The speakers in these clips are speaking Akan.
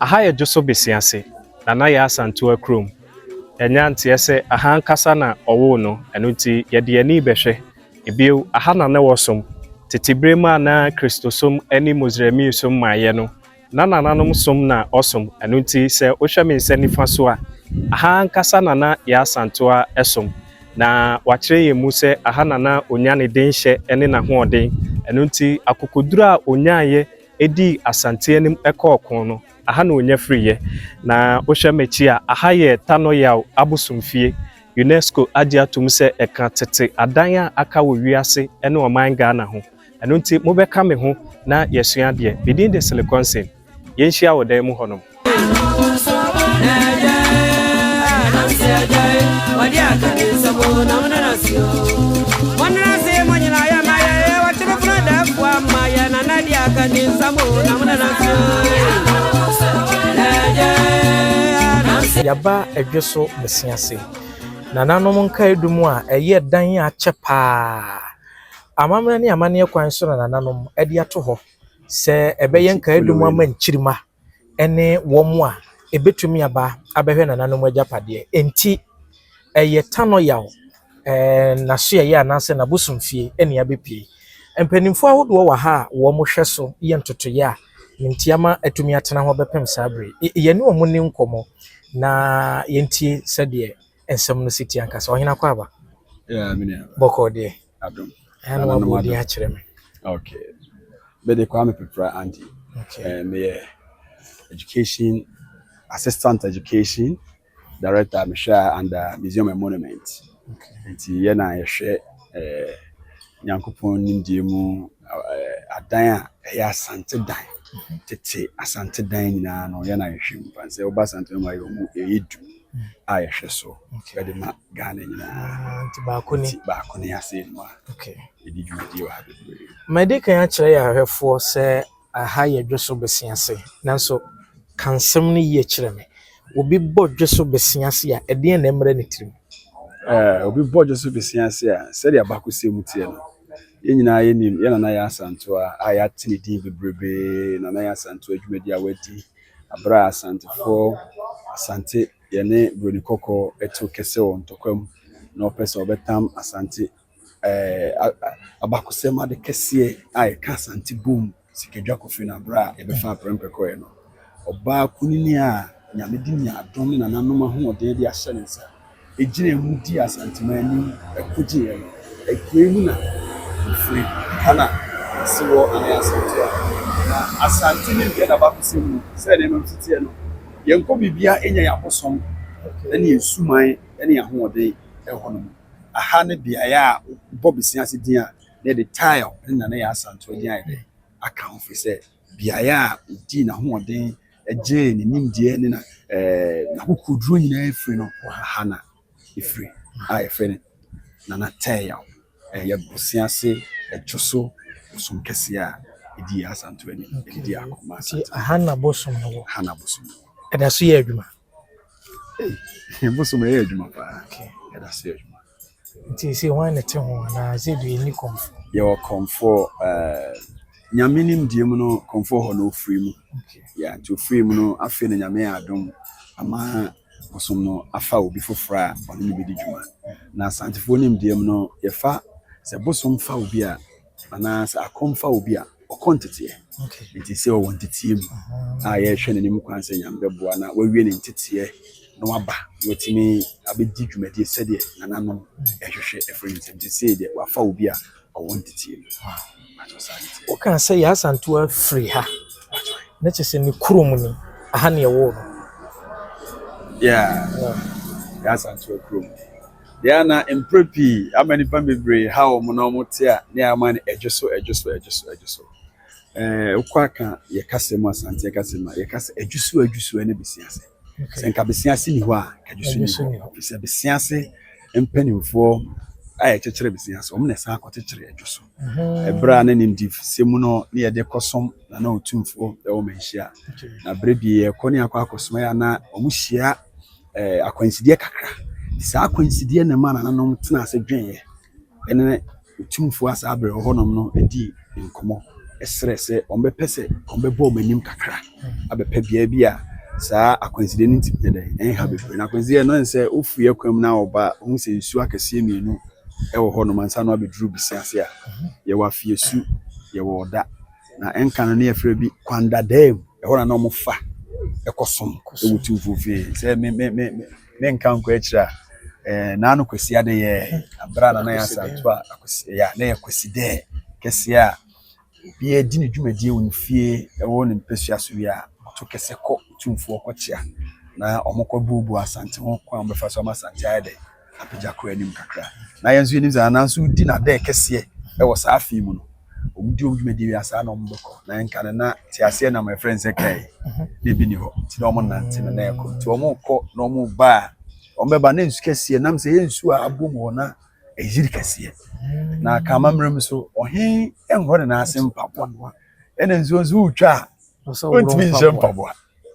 aha ye Joso Besiase Nana ya Asantewa Krom enya ntie se aha nkasa na owo no eno nti ye de ani behwe ebio aha na wosom tetibrema na Kristosom eni Mozremi som maye no na nananom som na osom eno nti se ohweme nse nifa so a aha nkasa na ya Asantewa esom na wachire ye mu se aha na onyane denhye ene na hoɔden eno nti akokodura onyaye edi Asante anim ekɔɔkon no aha na onya friye na ohwɛmechi a aha ye Tanoyaw abosomfie UNESCO agye atum se eka tete adan a aka wo wiase ene oman Ghana ho eno nti mobɛka me ho na yesua de bidin de Siliconsin yenhia wo dan mu honom Yaba Joso Besiase nananom nka edumu a eye dan a chepa amamra ne amane kwan so na nananom ade ato ho se ebeye nka edumu ama nchirima ene womo a ebetumi aba abehwe nananom agapade enti eye Tanoyaw na so ye anase na bosomfie ene abepie empanimfo ahodo wa ha wo mo hwe so ye ntotoye a ntiama atumi atena ho bepem sabre ye ne omo ne nkomo na yentie sede ensem no siti ankasa ohina kwa aba mina boko de adom ana wabo di a kire me okay be de kwa me prepare anti okay me education assistant education director Michelle and museum and monument okay enti ye na ye hwe nyankopon nimdie mu adan a ya Asante dan tete Asante dan nyina no ye na ye hwe mpanse oba Asante no ayo mu edu a ye hwe so be de ma Ghana nyina anti ba ko ni ase no okay edi dwudi wa bebre medika ya kire ya hwefo se aha ye Joso Besiase nanso kansem ni ye kire me obi bo Joso Besiase a ede na emre ne tirim obi bo Joso Besiase a se de abakose mutie no ye nyina ye nim ye Nana ya Asantewa a ya tini din bebrebe Nana ya Asantewa adwumadi a wadi abra Asantefo Asante ye ne Broni Koko eto kese won tokwam na opese obetam Asante abakose ma de kese a ye ka Asante boom sikedwa kofi na bra e be fa prempeko ye no oba kunini a nyamedi nya adom na nanom ahoɔden de ahyɛ ne nsa ejina mu di Asante mani ekugye ye no ekwemu na free ana siwo ana Asante Asante ni de na ba kusi mu se de no titie no ye nko bibia enya ya bosom ene yesuman ene ya hoɔden ɛhɔ aha ne bia ya Bob Besiase din a ne de tile ne Nana ya Asantewa din a de aka ho fi se bia ya di na hoɔden eje ne nimdie ne na kokuduro nyina efiri no aha na efiri a efiri Nana Tayaw ya Besiase Joso bosom kese a edi Asantewa ni edi akoma ti aha na bosom no hana bosom eda so ye adwuma bosom ye adwuma pa okay eda so ye adwuma ti se wan ne te ho na ze do ni komfo ye wo komfo nyame nimdie mu no komfo ho no free mu ya to free mu no afi ne nyame adom ama bosom no afa obi fofora ono ni bedi dwuma na Asantefo nimdie mu no ye fa se bosom fa obi a ana se akomfa obi a okontete okay nti se o wontetie mu a ye hwe ne nim kwan se nyambe boa na wawie ne ntete no waba wotimi abedi dwumadi sede nananom ehwehwe efri nti se de wafa obi a owontetie mu o kan say ya Asantewa free ha na chese ni kurom ni aha ne wo no yeah ya Asantewa krom ya na imprepi amani pambebre ha o mo na mo te a ne amani Joso ukwaka ye kasema Asante kasema ye kase Joso ene Besiase senka Besiase ni ho a ka Joso ni ho se Besiase empanimfo aye kyekere Besiase o mo na sa akokyekere Joso ebra na nimdi semu no ne ye de kosom na otumfo e wo menhia na brebi ye ko ne akosoma ya na o mo hia akwansidie kakra sa akwansidie na ma na nanom tena ase dwen ye ene otumfo asa abre honom no edi nkomo esrese ombe pese ombe bo manim kakra abepa bia bia saa akwanside no ntimi yɛdɛ ɛnha bebree na akwanside no nsɛ ofu yɛ kwam na ɔba hu sɛ nsu akɛseɛ mmienu ɛwɔ hɔ no mansa no abɛduru bisiase a yɛwɔ afiesu yɛwɔ ɔda na ɛnka no ne yɛfrɛ bi kwandadam ɛhɔ na ɔmo fa ɛkɔsom ɛwɔ tumfo fie sɛ me nka nkɔ akyira na no kwasi ade yɛ abra na yɛ asanto a akwasi ya na yɛ kwasi dɛ kɛse a obi edi ne dwumadie wɔ fie ɛwɔ ne mpɛsua so wi a to kɛse kɔ tumfo kɔkyia na ɔmo kɔ bubu asante ho kɔ am befa so am asante ayɛ dɛ apagya kɔ anim kakra na yɛn nso anim za na nso di na dɛ kɛse ɛwɔ saa afi mu no ɔmo di dwumadie wi asa na ɔmo bɛkɔ na nka na tiase na my friends kai ne bi ni hɔ ti na ɔmo nante na ɛkɔ ti ɔmo kɔ na ɔmo ba ɔmo bɛba na nsu kɛse nam sɛ yɛ nsu a abom hɔ na ɛyiri kɛse na kama mmerem so ɔhen ɛnhɔ ne na ase mpaboa ɛna nsuo nso wutwa ontimi nhyɛ mpaboa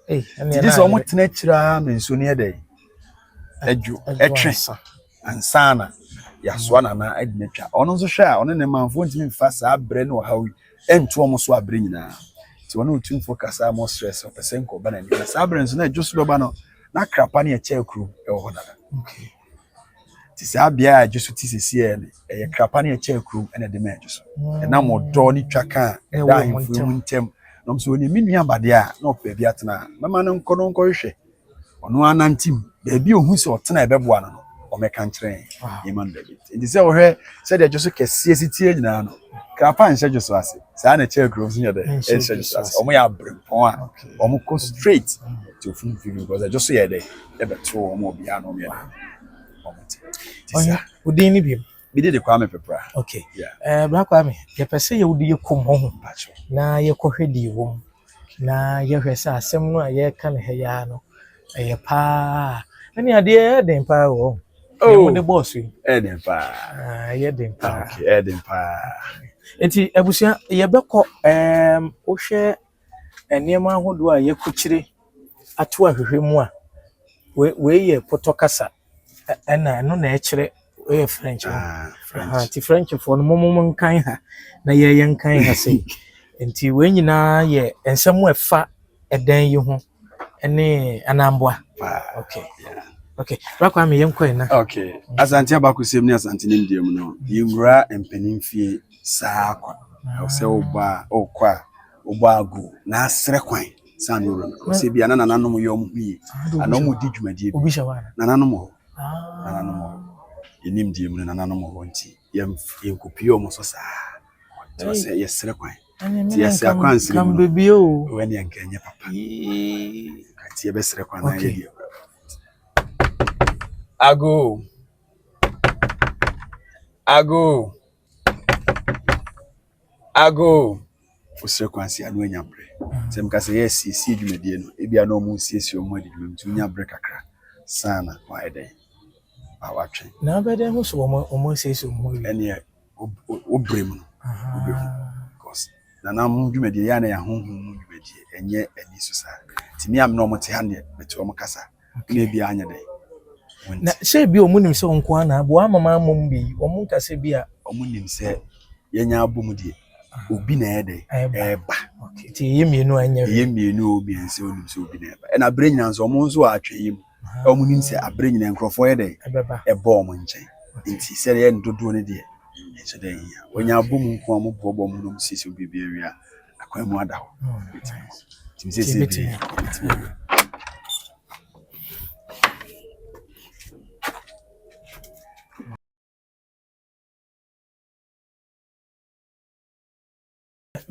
ti sɛ ɔmo tena kyira na nsuo ne yɛdɛ adwo ɛtwe ansana yasoa nana adina twa ɔno nso hwɛ a ɔne ne manfo ntimi mfa saa brɛ ne ɔhaw ɛnto ɔmo so abrɛ nyinaa ti ɔno otumfo kasa mo stress ɔpɛsɛ nkɔ ba na ni saa brɛ nso na adwo so bɛba no na krapa ne ɛkyɛ akuru ɛwɔ hɔ dada ti saa bia adwo so ti sesie ne ɛyɛ krapa ne ɛkyɛ akuru ɛna de ma adwo so ɛna mo dɔ ne twa ka ɛda ahemfo mu ntɛm no so ne minua bade a na ɔpɛ bi atena mama no nkɔ no nkɔ hwehwɛ ɔno anantim baabi ohu sɛ ɔtena ɛbɛboa no ɔmɛka nkyerɛ yɛman David nti sɛ ɔhwɛ sɛ de adwo so kɛseɛ sitie nyinaa no krapa nhyɛ dwo so ase saa na ɛkyɛ akuru so nyɛ dɛ ɛhyɛ dwo so ase ɔmo yɛ abrempɔn a ɔmo kɔ straight to fun figure because adwo so yɛ dɛ ɛbɛto ɔmo obia no yɛ Udin ni biem. Bi de Kwame Pepra. Okay. Bra Kwame, ye pese ye wudi ye kom ho na ye kɔhwɛ di wom. Na ye hwɛ sɛ asɛm no a ye ka ne hɛya no ɛyɛ pa. Ani ade den pa wo. Mo de boss yi. Den pa. Ye den pa. Okay, den pa. Enti abusua ye bɛkɔ wo hwɛ nneɛma ahodo a ye kukyire ato ahwehwɛ mu a we ye potokasa ɛna no na ɛkyerɛ we French. Ti French for no momom nkan ha na ye nkan ha sei. Enti we nyina ye ensɛm ɛfa ɛdan yi ho ɛne anamboa. Okay. Okay. Rakwa me yenkɔ na. Okay. Asante abakosem ni asante nim diam no. Yimra empanimfie saa kwa. Ɔsɛ oba okwa agu na asrɛ kwan san no ro. Ɔsɛ bia na nananom yɛ ɔmo yi. Ananom di dwumadie bi. Obi hye wa. Nananom ho. Nananom ho. Yenim diam no nananom ho nti. Yenkopie ɔmo so saa. Ɔsɛ yɛsrɛ kwan. Ti yɛsɛ akwansi no. Baby o. Wani ankanya papa. Ti yɛbɛsrɛ kwan na yɛ. Ago. Usre kwansi anu enyabre. Sem ka se yes si dwumadie no. Ebia na omu siesie omu adi dwumadie nyabre kakra. Sana wa eden. Ba watwe. Na bede hu so omu siesie omu. Ene obrem no. Because na nam dwumadie ya na ya honhom dwumadie enye ani so sa. Timi am na omu te ha ne beto omu kasa. Na ebia anya den. Na se bi omunim se onko ana bo amama mom bi omu nkase bi a omunim se yenya abom die obi na ede eba okay ti yemienu anya yemienu obi ense onim se obi na eba e na bre nyina nso omu nso atweyim omunim se abre nyina nkrofo ede eba omu nchen nti se ye ndodo ne de enso de nya onya abom nko amu bobo mu no sisi obi bi awia akwan mu ada ho tim se bi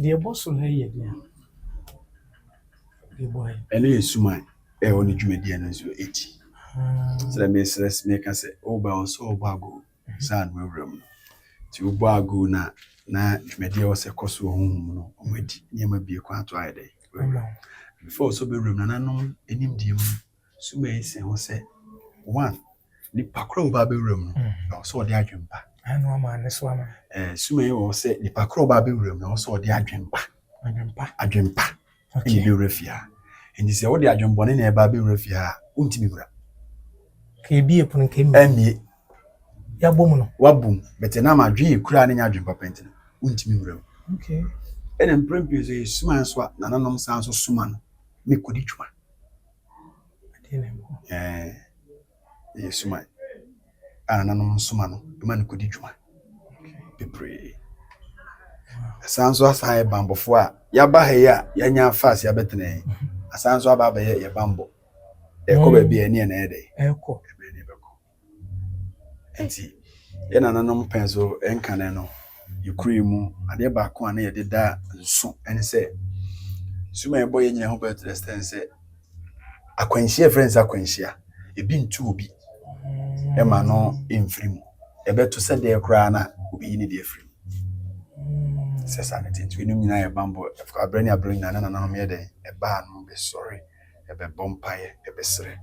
the boss will hear dia. The boy. Ene yesuman e woni dwumadie no so eti. So let me stress me ka say oba onso obago san wewram. Ti obago na dwumadie wo se koso honhum no omadi niam bie kwa to ayede. Before so be room na nanom enim die mu suma ese ho se one ni pakro oba be room no so de adwempa. Anu ama ne so ama. Suma yi wo se ni pakro oba be room no so de adwempa. Adwempa. Okay. Be refia. And this is what the adwembone na eba be refia untimi gura. Ka ebi epun ka emi. Emi ya bom no. Wabum, but na ma dwe kura na nya adwempa penti no untimi gura. Okay. And emprempio so suma so na nanom san so suma no me kodi twuma. Suma anananom suma no ma no kodi dwuma bebre asanso asan bambofo a yaba ha ya yanya fast ya betene asanso aba ba ye bambo ko ba bia ne na ede eko enti ye nananom penso enkane no yekuri mu ade ba ko ana ye deda nso ene se suma ebo ye nyina ho ba to extent se akwanhia friends akwanhia ebi ntu obi ema no emfrim ebeto se de kra na obi ni de efrim se sanity ntu enu nyina ye bambo abrani na no me de eba no be sorry ebe bompaye ebe sere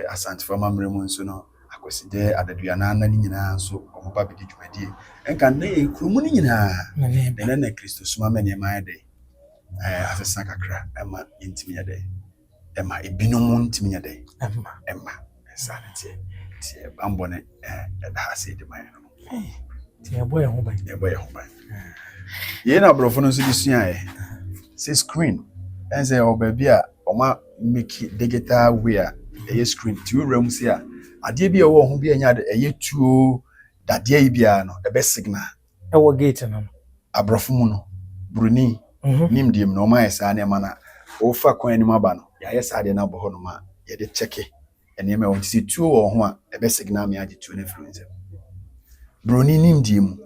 asantifo mamremu nso no akweside adaduana na nyina nso omoba bi dwumadie enka na ekrumu ni nyina na Kristo suma me ne ma de asesa kakra ema intimi ya de ema ebinom ntimi ya de ema sanity tie bambo ne da ase de man no tie boy ho ban ye na brofo no so disua se screen ense obabi a oma make digital way a screen ti ram si a ade bi e wo ho bi anya de tuo dade yi bia no ebe signal e wo gate no abrofo mu no bruni nim diem no ma yesa na ma na o fa kwan ni maba no ya yesa de na bo ho no ma ye de checke ene me won ti tuo wo ho a ebe signal me age tuo na influencer bruni nim diem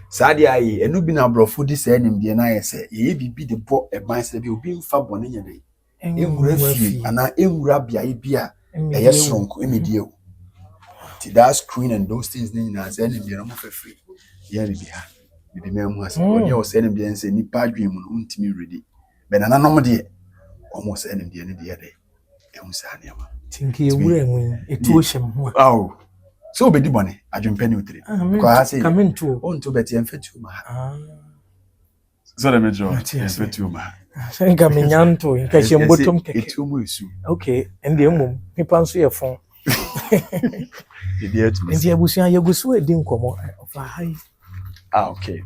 saadi ayi enu bi na brofo di se enim de na yese ye bibi de bo eban se bi obi mfa bone nya de enwura fi ana enwura bia bia eye sonko emedie o ti that screen and those things ni na se enim de no fa free ye bi ha bi me mu ase oni o se enim de nse nipa adwen mu no untimi ready be na nanom de o se enim de ne de de ehun sa ne ma tinki ewura enwu etuo hyem ho aw so obedi bone adwempa ni utire kwa ha se kamentu onto beti emfetu ma so le mejo emfetu ma senga menyanto nkahye mbotom keke etu mu esu okay ende emum nipa nso ye fon edi etu ende abusuan ye gusu edi nkomo ofa hai okay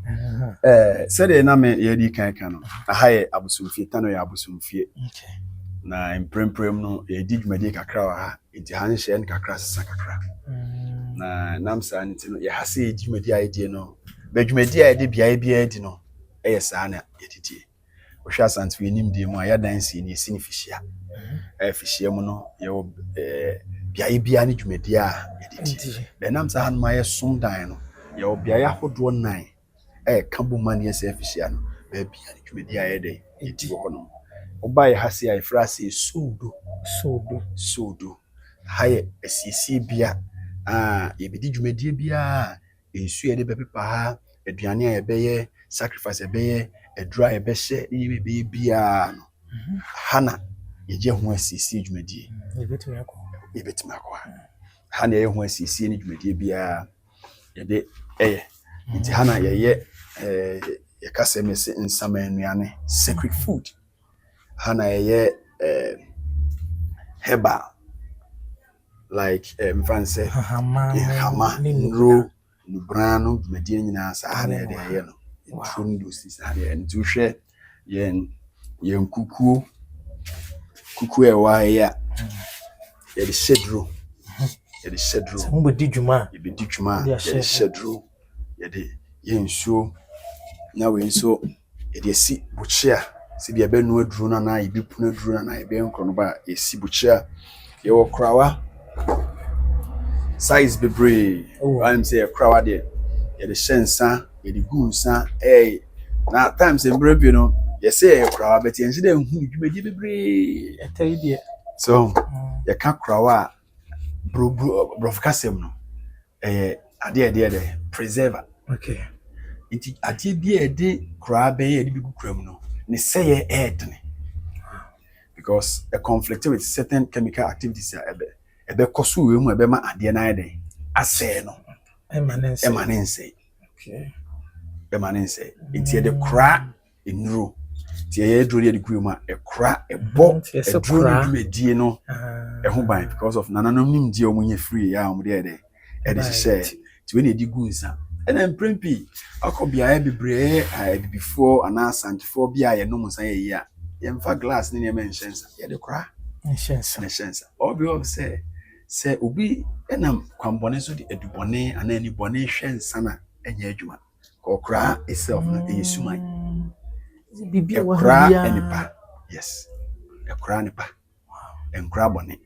sede na me ye di kan no ahaye abusumfie tano ya abusumfie okay na impremprem no ye di dwumadi kakra wa ha enti han hye en kakra sesa kakra na namsa nti no ye hase ye dwumadi aye die no be dwumadi aye de bia di no sa na ye titi ohwa santu enim die mu aya dansi ni esi ni fihia fihia mu no ye bia ne dwumadi a ye titi be namsa han ma ye som dan no ye bia ya hodo 9 kambu man ye se fihia no be bia ne dwumadi aye de eti ho no oba ye hase aye frase sodo haye esisi bia ye bidi dwumadi bia ensu ye de bepepa ha aduane a ye beye sacrifice beye edura ye behye ye be bia no hana ye je ho asisi dwumadi ye betumi akwa hana ye ho asisi ni dwumadi bia ye de nti hana ye kase mese nsama anuane sacred food hana ye heba like mfanse hama nro nubrano dwumadi nyina sa hana ye de ye no true sis hana nti hwe yen kuku ewa ya ye de shedro mo di dwuma ye be di dwuma ye de shedro ye de yensuo na we nso ye de si buchia si bia be no aduru na ye bi punu aduru na ye be nkrono ba ye si buchia ye wo krawa size bebre I'm say krawa de ye de shensa ye de gunsa na times embrebe no ye say krawa but ye nsi de hu dwumadi bebre etari de so ye ka krawa bro kasem no ade de preserver okay iti ade bi de krawa be ye de bi gukram no ne say ye edne because a conflict with certain chemical activities ebe koso we mu ebe ma ade na ade ase no emanense okay emanense iti de kra enuro ti ye dro de gukram a ekra ebo edro ni dwumadi no ho ban because of nananom nim die omunye free ya omde de share ti we na di gunsa ena mprempi akobia bebre before ana santifo bia ye no musan ye ya ye mfa glass ni ne mentions ye de kra Nhyɛnsa. ne hyɛnsa ɔbi wɔ sɛ obi ɛnam kwambɔne so de adubɔne anaa anibɔne hwɛ nsa na ɛnyɛ adwuma ɔkora itself no ɛyɛ suman ɛkora nipa yes ɛkora nipa ɛnkora bɔne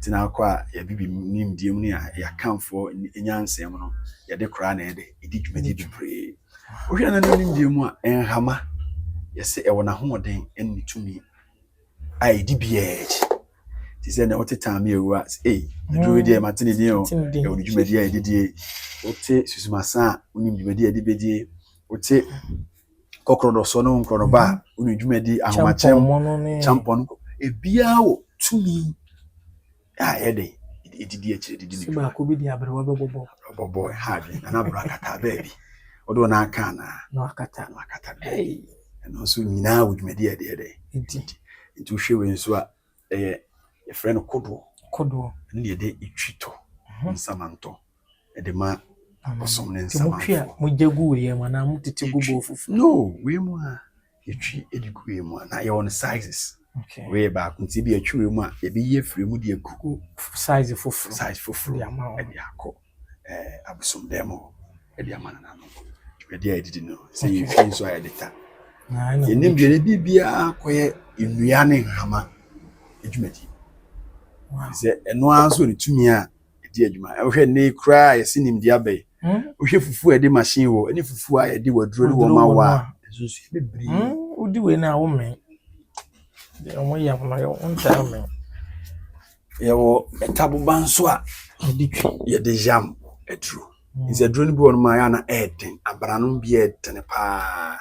tina akɔ a yɛbibi nimdie mu ne a yɛakamfoɔ nyansɛm no yɛde kora na yɛde ɛdi dwumadi bebree wohwɛ na nimdie mu a ɛnhama yɛsɛ ɛwɔ n'ahoɔden ɛne tumi a ɛdi biara akyi ti sɛ na wote taame ewu a ɛduru deɛ matene deɛ o ɛwɔ ne dwumadi a yɛdidie wote susumasa a wonim dwumadi a yɛde bɛdie wote kɔkɔrɔdɔsɔ no nkɔrɔba a wonim dwumadi ahomakyɛm champɔn ebiara wɔ tumi a yɛde ɛdidi akyire didi ne dwuma ko bi di abrewa bɔbɔ ha bi na bra kata baabi ɔdo na aka na akata ɛno nso nyinaa wɔ dwumadi a yɛde nti wohwɛ wei nso a ɛyɛ yɛfrɛ no kodoɔ ɛne yɛde ɛtwitɔ nsamantɔ ɛde ma ɔsom ne nsamantɔ mogya gu wei mu anaa motete gu bɔ fufu no wei mu a yɛtwi ɛde gu wei mu a na yɛwɔ no sizes wei baako nti bi yɛtwi wei mu a yɛbɛyi afiri mu de agu size foforɔ ɛde akɔ abosom dɛm hɔ ɛde ama no nano dwumadi a yɛdidi no sɛ yɛhwɛ nso a yɛde ta yɛnim deɛ biribiara kɔyɛ nnua ne nhama adwumadi sɛ ɛno ara nso ne tumi a ɛdi adwuma wohwɛ ne koraa yɛsi nimdeɛ abɛyi wohwɛ fufu a yɛde machine wɔ ɛne fufu a yɛde waduro ne wɔ ma wɔ a ɛso nso bebree wodi wei na womɛn deɛ ɔmo yam no wontaa mɛn yɛwɔ ɛtaboba nso a yɛde yam aduro nti aduro no bi wɔ no ma yɛ na ɛɛden abranom bi ɛɛden paa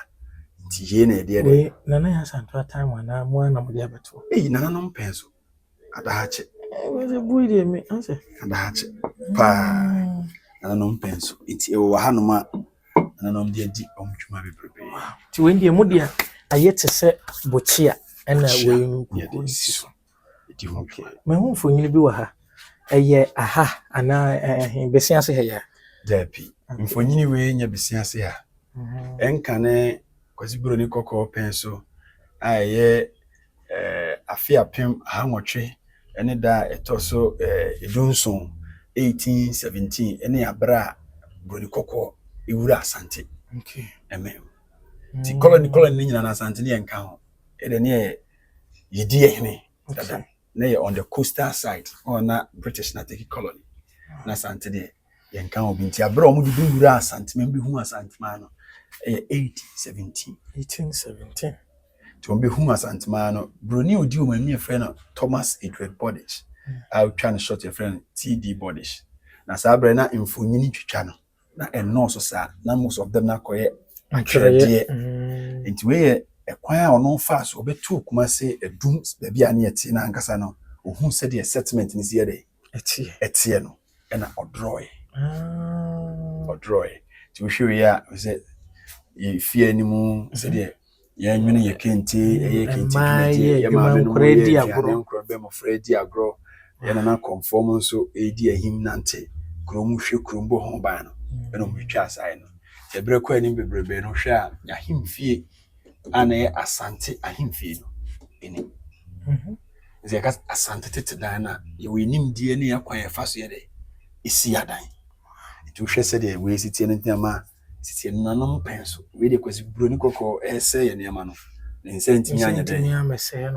nti yie na ɛdeɛ de nana yɛ asanto atam anaa mo ana mo de abeto nananom pɛn so adahakye bui de me anse adahakye paa nananom pɛn so nti ɛwɔ ha no ma nananom de adi ɔmo dwuma bebrebe nti wei deɛ mo de ayɛ te sɛ bokyia ɛna wei no yɛde so ɛdi ho me ho mfonyini bi wɔ ha ɛyɛ aha anaa bɛsi ase ha ya dapi mfonyini wei nya bɛsi ase ha ɛnka ne kwasi buro ni kɔkɔɔ pɛn so a ɛyɛ afe apem ahangɔtwe ɛne da ɛtɔ so edunson 1817 ɛne abra buro ni kɔkɔɔ ewura asante ɛmɛ ti colony ne nyina na asante ne yɛnka ho ɛde ne yɛdi ɛhene dada na yɛ on the coastal side na British na take colony na asante de yɛnka ho bi nti abra ɔmo de wura asante mɛ bi hu asante ma no 1817 to be whom as Antimano, Bruni would do my near friend Thomas Edward Bodish. I'll try to short your friend T.D. Bodish. Na Sabrina in Funini channel. Na and no so sad, none most of them na quiet. Actually, into where a choir or no fast or be two kumase a dooms baby near Tina and Casano, who said the settlement in the day. Etieno and a droy. To show ya, said, you fear any more, said yɛn nwene yɛ kente ɛyɛ kente kente yɛ ma no kredi agro be mo fredi agro yɛ na conform nso edi ahim nante krom hwe krom bo ho ban no ɛna mo twa asai no yɛ brɛ kɔ ani bebrebe no hwɛ a ahim fie ana yɛ asante ahim fie no eni zɛ ka asante tete dan na yɛ wɔ nim die ne yɛ kwan yɛ fa so yɛ de esi adan etu hwɛ sɛ de wɔ esi tie no ntama sisi nanom penso we de kwasi buro ni kokɔ ɛsɛ yɛ nneɛma no ne nsa ntimi anya dɛ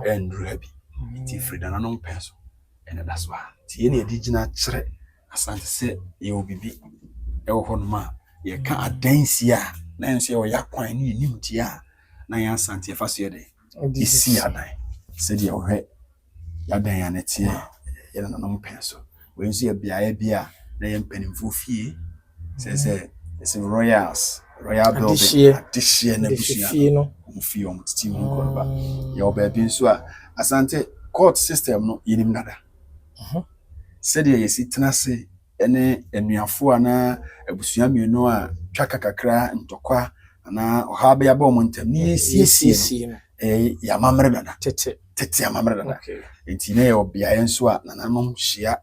ɛnduru ha bi ti frida nanom penso ɛna da so a ti yɛ ne yɛde gyina kyerɛ asante sɛ yɛ obibi ɛwɔ hɔ no ma yɛ ka adansi a na nso yɛ wɔ yakwan ne nim ti a na yɛ asante yɛ fa so yɛ de esi adan sɛ deɛ ɔhwɛ yadan ya ne tie yɛ nanom penso we nso yɛ biae bia na yɛ mpanimfo fie sɛ it's in royal building adishie na busia no fie on team ko ba ya obabi nso a asante court system no yinim nada said ye yesi tenase ene enuafo ana abusua mienu a twaka kakra ntokwa ana oha ba ya ba mo ntam ni yesi no ya mamre dada tete ya mamre dada enti ne obia nso a nananom hia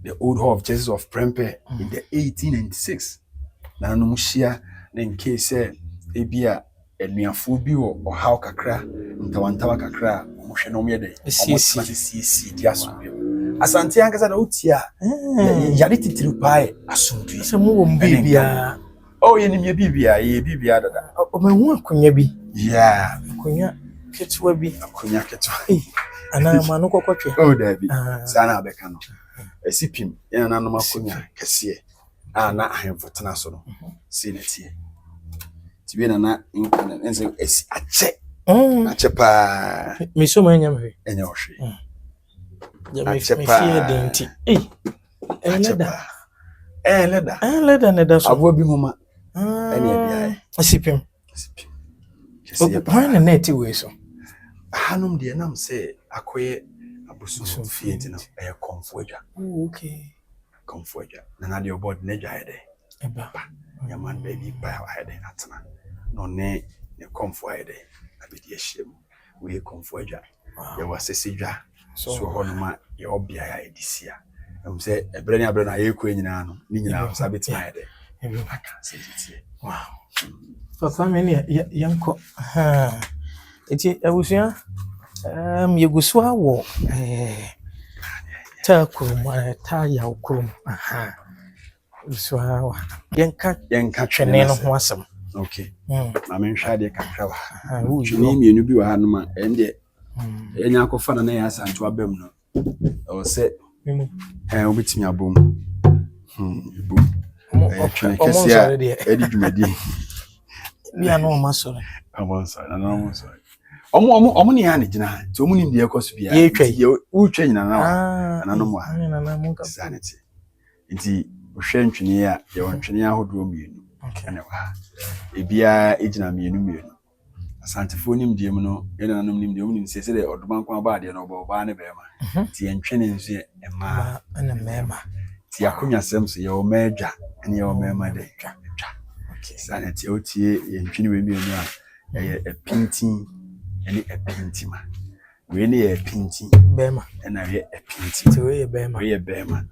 the old hall of Jesus of Prempeh in the 1896 na no muhia na in case ebia enuafo bi wo ohaw kakra ntawantawa kakra mo hwe no mo yede si di asomdwe asante ankasa na utia yare titiri pae asomdwe se mo wo mbibia ye nimye bibia dada o ma hu akonya bi akonya ketwa bi ana ma no kokotwe dabi sana abeka no esipim yana nanom akonya kese na ahemfo tena so no sineti tibe na ense esi ache pa me so ma nya me enya ohwe ya me fie denti leda ne da so abo bi moma ene bia asipim why na net we so hanum de nam se akoye abosu fie ntina e komfoja okay komfoja na de obod na dwa ede eba yaman baby ba ede atna no ne komfo ede abedi ahyem we komfoja ya wasese dwa so honoma ya obia ya edisia se ebre na yekọ nyina no ni nyina so abeti ma ede aka sejitie papa me ne yanko eti awusua yeguso awo ta kurum ta ya kurum so awo yenka twene no ho asem okay ma me nhwa de kakra wa twene mienu bi wa hanoma ende enya akofa na ya asanto abam no o se obetimi abom twene kesia edi dwumadi bia no ma sore omo ne ya ne gina ti omo nim de ekoso bia utwa nyina na no mo a sanity nti ohwe ntwene ya ye wontwene ahodo mienu ene wa ebia egina mienu asantefo nim de mu no ena nanom nim de omo nim sese de odoman kwa ba de no ba ne bema ti ntwene nso ema ana mema ti akonya sem so ye o medwa ene ye o mema de twa sanity otie ye ntwene we mienu a ye epintin ene epintima we ne ye epintin bema ena ye epintima ti we ye bema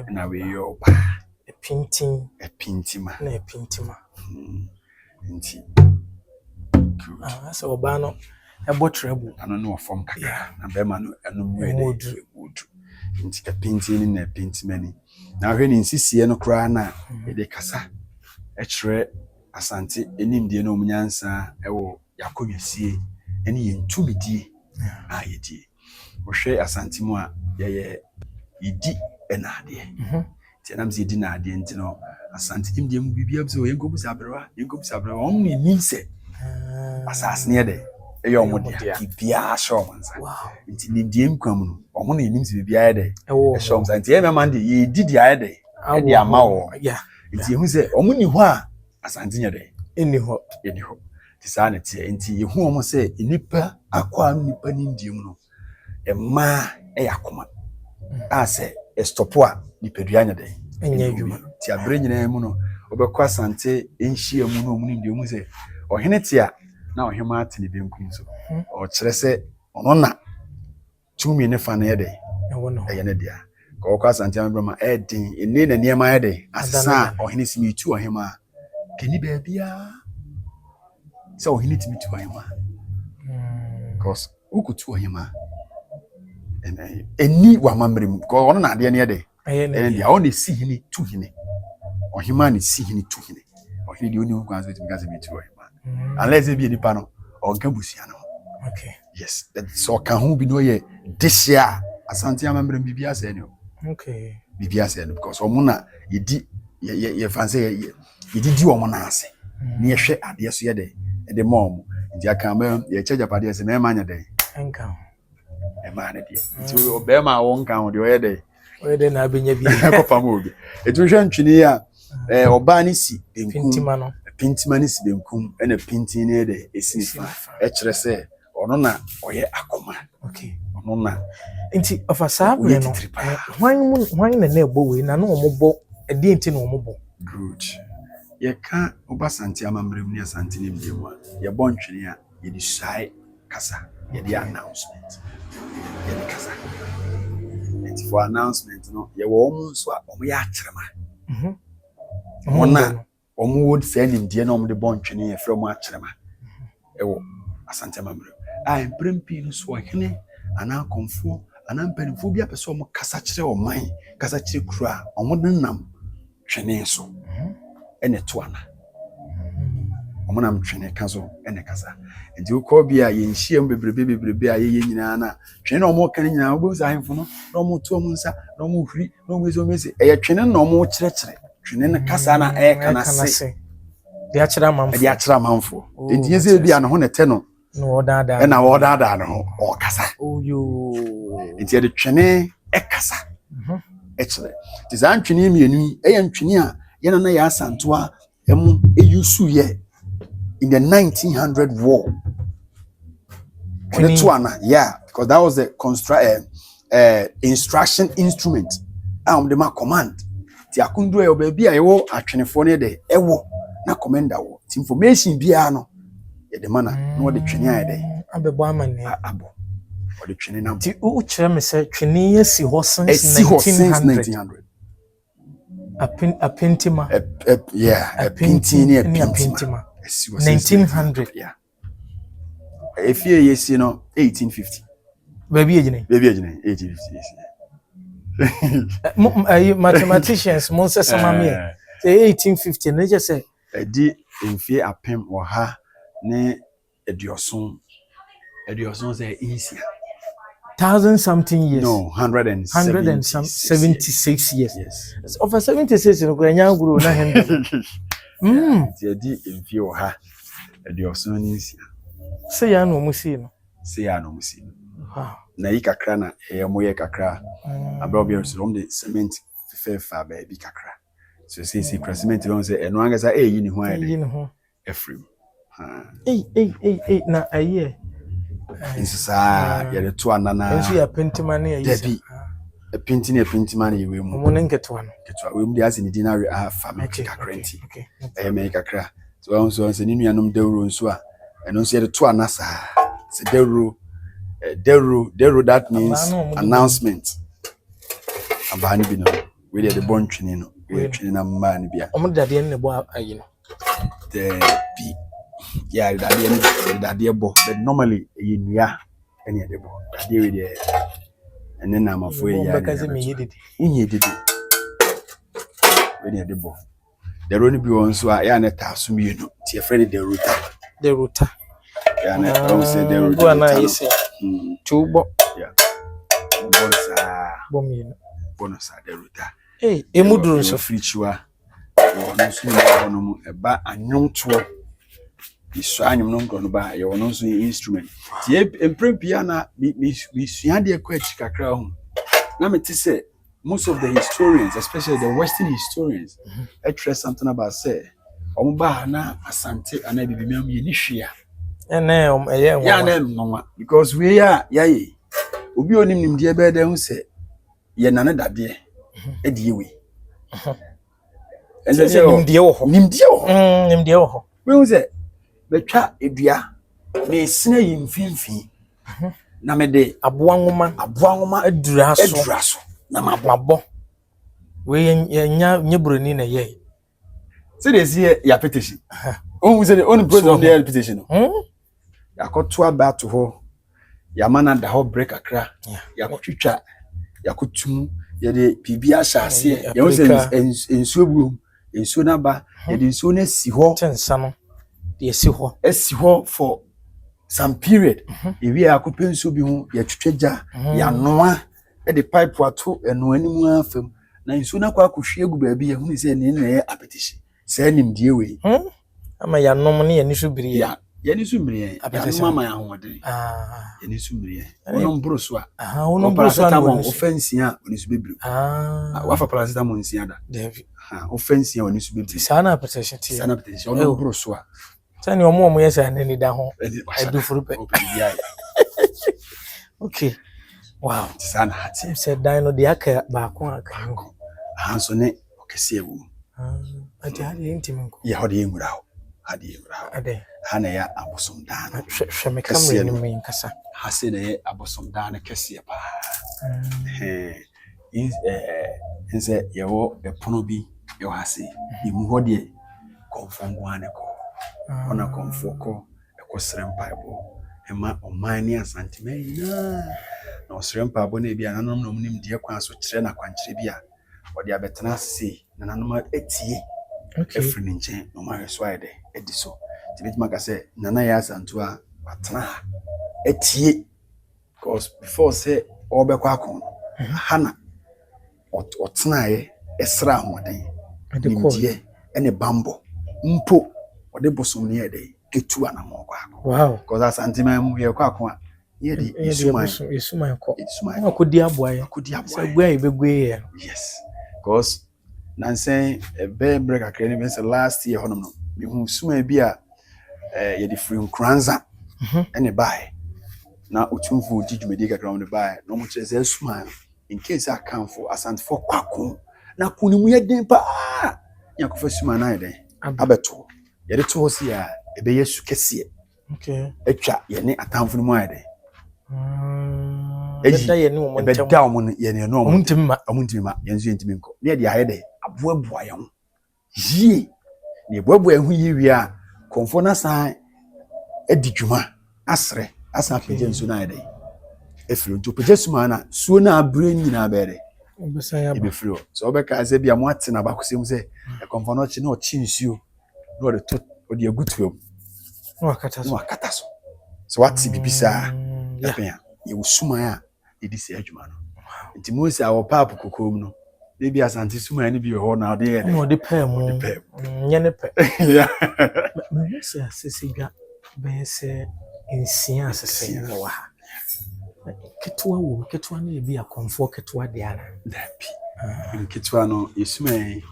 ena we ye oba epintima na epintima nti so oba no ebotrebo ano no form kaka na bema no eno mudu nti epintin na epintimani na hwe ni nsisie no kra na de kasa ekire asante enimdie no omnyansa ewo yakowisie ene yentumidie ayedie wo hwe asante mu a ye idi enade ti na mzi di na ade nti no asante timdie mu bibia bzo yenkobusa abrewa on ni nimse asas ne de eyo omodia bibia shomansa nti nimdie nkwam no omo na nimse bibia de shomansa nti emema de ye didi ayede e ama wo nti hu se omo ni ho a asante nye de eni ho ti sa na ti nti ye hu omo se nipa akwa nipa nimdie mu no ema yakoma ase estopo a nipadua nya de enya adwuma ti abre nyina mu no obekwa asante enhia mu no mu ndie mu se ohene ti a na ohema atene benkum so o kire se ono na tumi ne fa na ye de ewo no eye ne dia ko kwa asante ambrama edin ene na niema ye de asesa ohene simi tu ohema keni ba bia se ohene timi tu ohema cause ukutu ohema eni wa mamrem ko ono na ade ne ye de ene dia o ne si hini tu hini ohema ne si hini tu hini ohene di oni nkwa so timi ka se mi tu ohema unless e bi ni pa no o nka busia no okay yes that so kan hu bi no ye disia asante amamrem bibia se ne okay bibia se ne because omo na yedi ye fanse yedi di omo na ase ne ye hwe ade so ye de mom ndi aka ma ye cheja pade se me ma nya de enka e ma ne de nti obema won kan de o ye de na abenya bi ko fam obi etu hwe ntwene ya oba ne si pintima ne si benkum ena pintin ne de esifa e kire se ono na oye akoma okay ono na nti ofasabre no hwan na ebo we na no omobo edi nti na omobo good ye ka obasanti amamrem ne asante ne mdemu ye bontwene a ye di sai kasa ye di announcement ye di kasa nti for announcement no ye wo omo so a omo ya akyerema ona omo would say nimdie na omo de bontwene ye frɛ omo akyerema ɛwɔ Asante Amammerɛ a mprɛm pii no so ɔhene anaa akɔmfoɔ anaa mpanimfoɔ bi apɛ sɛ ɔmo kasa kyerɛ ɔman kasa kyerɛ kuro a ɔmo de nam twene so ɛna to ana ɔmo nam twene ka so ɛna kasa nti wokɔ bi a yɛnhyia mu bebrebe a yɛyɛ nyinaa na twene na ɔmo ka ne nyinaa wobɛhu sɛ ahemfo no na ɔmo to ɔmo nsa na ɔmo huri na ɔmo esi ɛyɛ twene na ɔmo kyerɛkyerɛ twene no kasa na ɛyɛ kana se de akyerɛ amanfo nti yɛ sɛ bi a ne ho ne te no no dada ɛna wɔdaadaa ne ho ɔkasa oyo nti yɛde twene ɛkasa ɛkyerɛ nti saa ntwene mmienu yi ɛyɛ ntwene a yɛn na yɛ asantoa ɛmo ɛyusu yɛ in the 1900 war ɔne to ana yeah because that was the instruction instrument a ɔmo de ma command ti akonduro yɛ baabi a yɛwɔ atwenefoɔ no yɛ ɛwɔ na commander wɔ ti information biara no yɛde ma na wɔde twene ayɛ dɛ abɛbɔ amane abɔ wɔde twene nam ti o kyerɛ me sɛ twene yɛ si hɔ since 1900 apentima yeah apentima 1900 yeah efie yɛsi no 1850 baabi egyina 1850 mathematicians mo nsɛ sama me 1850 ne just say ɛdi mfie apem wɔ ha ne eduoson sɛ easy 1000 something years no 176 years yes over 76 no kwanya guru na hende ti ɛdi mfie wɔ ha eduoson ne easy sɛ ya no musi no na yi kakra na moyɛ kakra abrabia so de cement fefa ba bi kakra so say cement don say eno angasa yi ni ho ayɛ efrem na aye insisa yɛde to anana nso ya pentima ne ayi dabi pentima ne yewe mu mo ne nketewa we mu de ase ne dina fa me kakra nti me kakra so onso se ni nuanom dawuro nso a eno nso yɛde to anasa se dawuro that means announcement abani bi no we dey the born twini no we twini na mma ni bia omo dade ne bo ayi no the bi yeah dade bo but normally you nia any de bo dade we dey and then am afo ya because me yedidi unye didi we dey de bo the roni bi won so a ya na ta so mi no tie friend the router ya na don't say the router go na yesi tubo yeah bonus the router emuduru so frichiwa no so no mu eba anwonto iso anyum no nkro no ba ye wono so instrument tie emprempia na mi suade ekwa chikakra ho na meti say most of the historians especially the western historians actually something about say omuba na asante ana bibimiam ye ni hwea ya na nwa because we ya ye obi onim nimde be da hu say ye nane dade e die we ense nimde wo ho we hu say betwa edua me sina yi mfimfi na me de aboa nwoma adura so na mabɔ we nya broni na ye say they see ya petition hu say the only president the petition yakoto abato ho yamana da ho break akra yakotwitwa yakotum ye de bibia hyase ye hu say ensuo bu ensuo na ba ye de ensuo na si ho tensa no esi ho for some period ewi akopɛ nsuo bi ho ye twetwaja ya noa e de pipe ato eno animu afam na nsuo na kwa akohwie gu ba bi ye hu say ne na ye apetition say nimdie we ama ya nom ne ye nisu biri ya ni sumbriye ya mama ya hode ya ni sumbriye ono mbroso a ono mbroso na offense a oni su bebiru wa fa paracetamol nsia da David offense a oni su bebiru sana petition ono mbroso a tani omo yesa na ni da ho edufuru pe okay wow sana hati se dan no de aka ba ko hanso ne okese ewu ati hadi intimenko ya hode yemura ade hana ya abosomdana hweme kamre ni me nkasa hase na ya abosomdana kese pa inse yawo epono bi yo hase imu hode konfongwane ko ona konfoko akɔsrɛ mpaebɔ ɛma ɔman ne asantema nyinaa na ɔsrɛ mpaebɔ no bi a nanom na ɔmunim deɛ kwan so kyerɛ na kwankyerɛ bi a ɔde abɛtena ase na nanom atie ɛfiri ne nkyɛn na ɔma ahwɛ so ayɛ dɛ adi so nti bɛtumi aka sɛ Nana Yaw Asantewaa watena ha atie because before sɛ ɔbɛkɔ akɔ no ha na ɔtenaeɛ ɛsrɛ ahoɔden nimdeɛ ɛne bambɔ mpo ɔde bosom no yɛ dɛ ɛtu anamɔ kɔ akɔ wow because asantema mu yɛkɔ akɔ a yɛde yɛsuman kɔ akɔdi aboayɛ sɛ gua yɛbɛgue yɛ yes because nansɛn ɛbɛyɛ berɛ kakra ne bɛsɛ last year hɔnom no mehu suma bi a yɛde firi Nkuranza ɛne bae na otumfo di dwumadi kakra wɔn de bae na ɔmo kyerɛ sɛ suma in case akamfo asantefo kwako na kunimu yɛ den paa yakɔfa suma na yɛ den abɛto yɛde to hɔ si a ɛbɛyɛ su kɛseɛ atwa yɛne atamfo no mu ayɛ den ɛbɛda yɛne ɔmo no yɛne no ɔmo ntimi ma yɛnso yɛntimi nkɔ ne yɛde ayɛ dɛ aboaboa yɛn ho yie ne yɛboaboa yɛn ho yie wie a kɔmfo no san adi dwuma asrɛ asan pagya nsuo no ayɛ dɛ ɛfiri nti pagya suma no suo no aberɛ nyinaa bɛyɛ dɛ ɛbɛfiri hɔ sɛ wobɛka sɛ bia mo ate na bakɔsɛ mu sɛ kɔmfo no ɔkye na ɔkye nsuo na ɔde agu tuam na wakata so sɛ wate biribi saa ɛpɛn a yɛwɔ suman a yɛdi sɛ adwuma no nti Mose a wɔpa apo kokoo mu no na bi asante suman no bi wɔ hɔ na ɔde yɛ ɔde pɛɛ mu nyɛ ne pɛ mehu sɛ asese dwa bɛyɛ sɛ nsia asese wɔ ha ketewa wɔ ketewa no yɛ bi akɔmfoɔ ketewa deɛ ana dabi ketewa no yɛsuman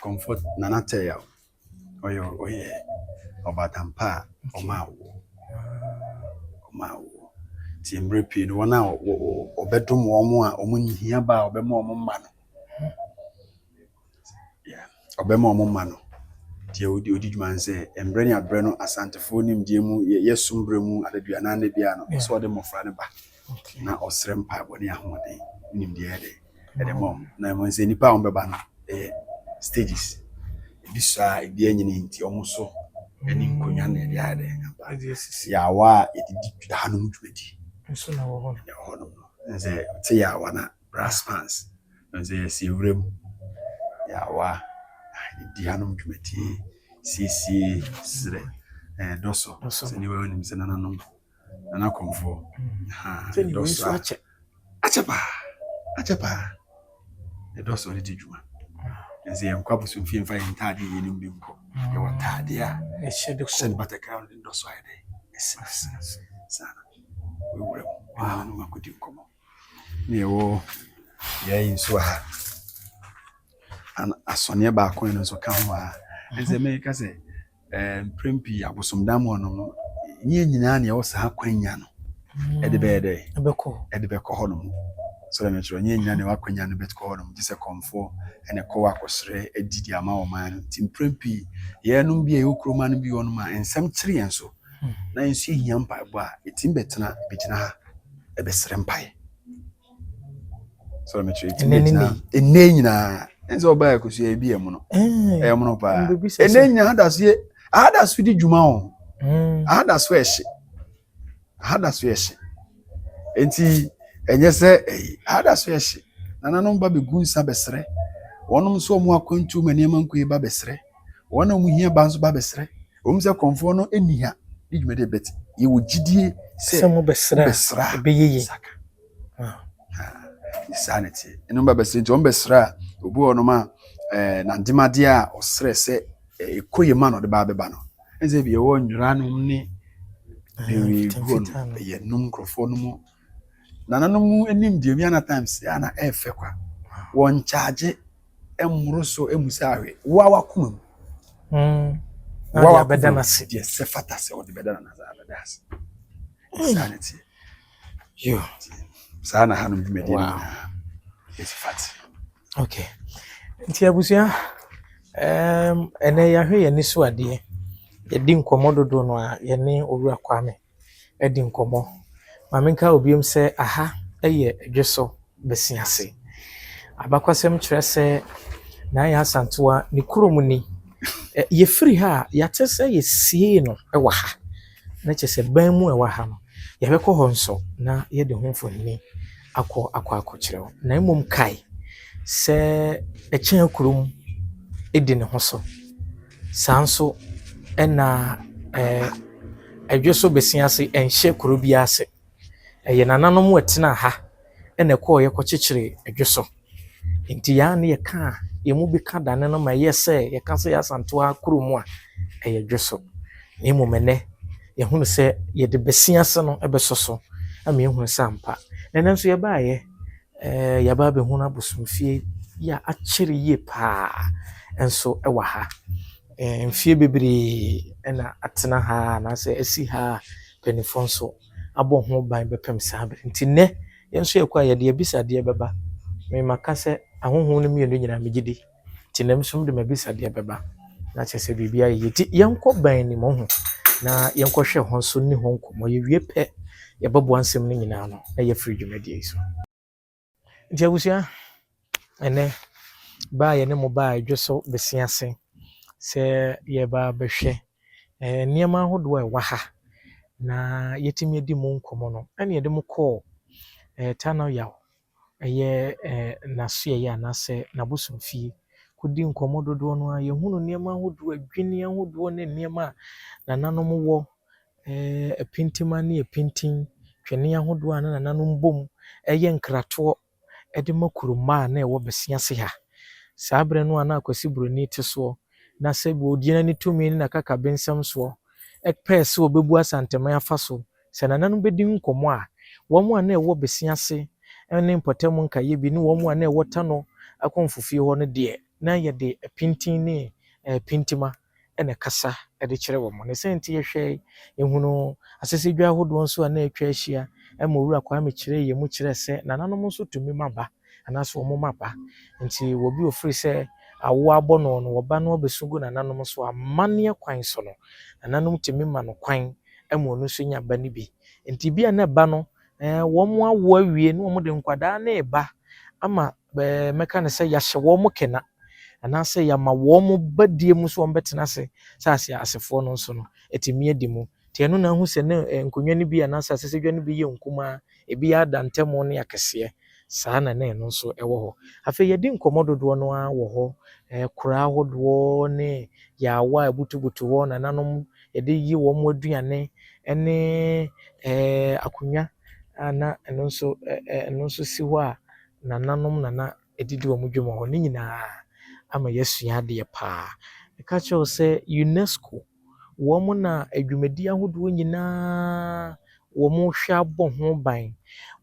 kɔmfoɔ Nana Yaw ɔyɛ ɔbatampa a ɔma wo ti mmerɛ pii no wɔn a ɔbɛdom wɔn a ɔmo nhia ba a ɔbɛma ɔmo mma no ɔbɛma ɔmo mma no deɛ odi dwuma sɛ mmerɛ ne abrɛ no asantefoɔ nimdeɛ mu yɛsom berɛ mu adaduanan ne bia no sɛ ɔde mmɔfra no ba na ɔsrɛ mpaebɔ ne ahoɔden nimdeɛ ɛde ma ɔmo na ɛmo sɛ nnipa a ɔmbɛba no ɛyɛ stages ebi saa ebi anyini nti ɔmo so ɛne nkonnwa na ɛde ayɛ dɛ yɛawa a yɛde hanom dwumadi nso na wɔ hɔ no sɛ te yɛawa na brass pants sɛ yɛsi ewura mu yɛawa yɛdi hanom dwumadi siesie serɛ dɔsɔ sɛ ne wɔn nim sɛ nananom nana kɔmfoɔ dɔsɔ akyɛ paa dɔsɔ ne di dwuma nse yɛn kwa bosom fie mfa yɛn taade yɛn bi nkɔ yɛwɔ taade a ɛhyɛ de kɔ batakra no ndɔ so ayɛ dɛ ɛsɛ sana wewura mu no makɔdi nkɔmmɔ ne yɛwɔ yɛn nso ha asɔneɛ baako no nso ka ho a nse mɛka sɛ mprempi abosomdam hɔ no nyɛ nyinaa ne yɛwɔ saa kwanya no ɛde bɛyɛ dɛ ɛde bɛkɔ hɔ no mu so let me try nyɛ nyina ne wakwanya no bɛtkɔ hɔ no mu gye sɛ kɔmfoɔ ɛne kɔ akɔsrɛ adidi ama wɔ man no nti mprempi yɛnom bi a ɛwɔ kuroma no bi wɔ no ma nsɛm kyere yɛn so na nso yɛhia mpaebɔ a ɛtim bɛgyina ha ɛbɛsrɛ mpae so let me try ɛtim bɛgyina ɛnɛ nyinaa ɛnsɛ ɔbaa ɛkɔsua bi ɛmu no ɛyɛ mu no paa ɛnɛ nyinaa ahada so di dwuma o ahada so ɛhye enti ɛnyɛ sɛ ahada so ɛhye nananom ba bɛgu nsa bɛsrɛ wɔnom nso ɔmo akwantu ma nneɛma nkoe ba bɛsrɛ wɔn a ɔmo hia ba nso ba bɛsrɛ ɔmo sɛ kɔmfoɔ no ɛni ha ne dwumadi bɛte yɛwɔ gyidie sɛ mo bɛsrɛ ɛbɛyɛ yie saa ne tie ɛnom ba bɛsrɛ nti ɔmo bɛsrɛ a obi wɔ nom a nandemadeɛ a ɔsrɛ sɛ ɛkɔ yɛ ma na ɔde ba bɛba no ɛnsɛ bi yɛwɔ nwura nom ne gu no ɛyɛ nom nkurɔfoɔ no mu nananom anim deɛ mi ana times ana ɛfɛ kwa wɔn charge ɛmoro so emusa ahwe wawa kuma mu wawa bɛda na se deɛ sɛ fata sɛ ɔde bɛda na za bɛda ase sanity yo sana hanom bi medie na it's fat okay nti abusua ɛnɛ yɛahwɛ yɛn so adeɛ yɛdi nkɔmmɔ dodo no a yɛne owura Kwame ɛdi nkɔmmɔ mamenka obiom sɛ aha ɛyɛ adweso bɛsiase abakwasɛm kyerɛ sɛ Nana Yaw Asantewaa ne kurom ni yɛfiri ha yɛate sɛ yɛsie no ɛwɔ ha na kyerɛ sɛ ban mu ɛwɔ ha no yɛbɛkɔ hɔ nso na yɛde ho mfoni akɔkyerɛ wo na mmom kae sɛ ɛkyɛn kurom edi ne ho so saa nso ɛna ɛdwe so besia ase ɛnhyɛ kuro bi ase ɛyɛ nananom ɛtena ha ɛna ɛkɔɔ yɛkɔkyekyere ɛdwe so nti yaa ne yɛka yɛmu bi ka dane no ma yɛ sɛ yɛka sɛ yɛ Asantewa kurom a ɛyɛ dwe so na mmom ɛnɛ yɛhunu sɛ yɛde besia ase no ɛbɛso so ama yɛhunu sɛ ampa na ɛnɛ nso yɛbaayɛ yɛba abɛhunu abosomfie yɛ akyere yie paa nso ɛwɔ ha mfie bebree ɛna atena ha anaasɛ asi ha panifoɔ nso abɔ ho ban bɛpem saa bere nti nnɛ yɛn nso yɛkɔ a yɛde abisadeɛ bɛba memaka sɛ ahohom no mmienu nyinaa megye di nti nam nso de mabisadeɛ bɛba na kyerɛ sɛ biribi ayɛ yɛti yɛnkɔ ban ni mo ho na yɛnkɔhwɛ hɔ nso ne ho nkɔmmɔ yɛwie pɛ yɛbɛboa nsɛm no nyinaa no na yɛfiri dwumadie yi so nti abusua ɛnɛ baa yɛne mo baa ɛdwe so besia ase sɛ yɛba bɛhwɛ nneɛma ahodoɔ a ɛwɔ ha na yɛtumi adi mu nkɔmmɔ no ɛne yɛde mo kɔɔ Tano Yaw ɛyɛ n'asoɛyɛ anaasɛ n'abosomfie kɔdi nkɔmmɔ dodoɔ no a yɛhunu nneɛma ahodoɔ adwini ahodoɔ ne nneɛma a nananom wɔ apintima ne apintin twene ahodoɔ a na nananom bom ɛyɛ nkratoɔ ɛde ma kuroma a na ɛwɔ besia ase ha saa berɛ no a na Akwasi Buroni te soɔ na sɛ wɔgyina ne tumi ne n'akaka bensɛm soɔ ɛpɛɛ sɛ wɔbɛbu Asanteman afa so sɛ nananom bɛdi nkɔmmɔ a wɔn a na ɛwɔ besia ase ne mpɔtam nkayɛ bi ne wɔn a na ɛwɔ Tano akɔmfofie hɔ no deɛ na yɛde apintin ne pintima ɛna kasa ɛde kyerɛ wɔn ne sɛ nti yɛhwɛ yɛhunu asɛsɛdwa ahodoɔ nso a na atwa ahyia ɛma Owura Kwame kyerɛ yɛ mu kyerɛ sɛ nananom nso tumi maba anaasɛ wɔn maba nti wɔbi ofiri sɛ awo abɔ no wɔba no ɔbɛso gu nananom so amanneɛ kwan so no nananom tumi ma no kwan ɛma ɔno nso nya ba no bi nti bi a na ba no wɔn awo awie na wɔn de nkwadaa na ɛba ama mɛka ne sɛ yɛahyɛ wɔn kɛna anaasɛ yɛama wɔn badie mu so wɔn bɛtena ase sɛ asefoɔ no nso no ɛtumi adi mu nti ɛno na ahu sɛ ne nkonnwa no bi anaasɛ asɛsɛdwa no bi yɛ nkumaa ebi yɛ adantam ne akɛseɛ saa na ɛno nso ɛwɔ hɔ afei yɛdi nkɔmmɔ dodoɔ no a wɔ hɔ koraa ahodoɔ ne yɛawa a ɛbutubutu hɔ nananom yɛde yi wɔn aduane ne akonnwa na ɛno nso si hɔ a nananom nana ɛdidi wɔn dwuma hɔ ne nyinaa ama yɛasua adeɛ paa ɛka kyerɛw sɛ UNESCO wɔn na adwumadi ahodoɔ nyinaa wɔn hwɛ abɔ ho ban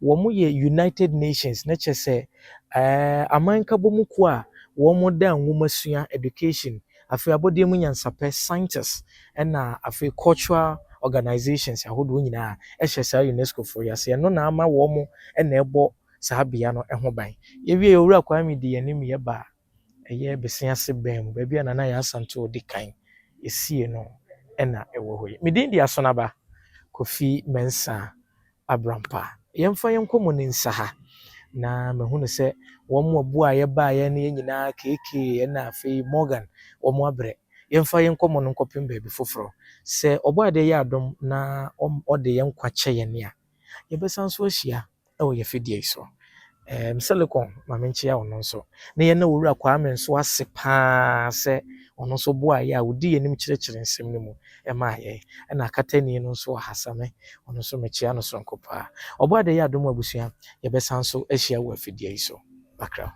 wɔn yɛ United Nations na kyerɛ sɛ aman kabɔ mu ko a wɔn da nwoma sua education afei abɔdeɛ mu nyansapɛ scientists ɛna afei cultural organizations ahodoɔ nyinaa ɛhyɛ saa UNESCO for yɛase ɛno na ama wɔn ɛna ɛbɔ saa bea no ɛho ban yɛwie Owura Kwame di yɛnim yɛba ɛyɛ besia ase bɛn mu baabi a Nana Yaw Asantewaa di kan esie no ɛna ɛwɔ hɔ yi medin di Asonaba Kofi Mensah Abrampa yɛmfa yɛnkɔ mo ne nsa ha na mahunu sɛ wɔn mu abu a yɛbaeɛ no yɛn nyinaa keekee ɛna afei Morgan wɔn abrɛ yɛmfa yɛnkɔ mo no nkɔpem baabi foforɔ sɛ ɔbɔ adeɛ yɛ adom na ɔde yɛn nkwa kyɛ yɛn a yɛbɛsan so ahyia ɛwɔ yɛ fidie yi so Mselekon ma menkyia wo no nso na yɛn na Owura Kwame nso ase paa sɛ ɔno nso boa yɛ a wodi yɛnim kyerɛkyerɛ nsɛm no mu ɛma yɛ ɛna akatani no nso ɔhasame ɔno nso mekyia no sonko paa ɔbɔ adeɛ yɛ adom abusua yɛbɛsan so ahyia wɔ afidie yi so bakra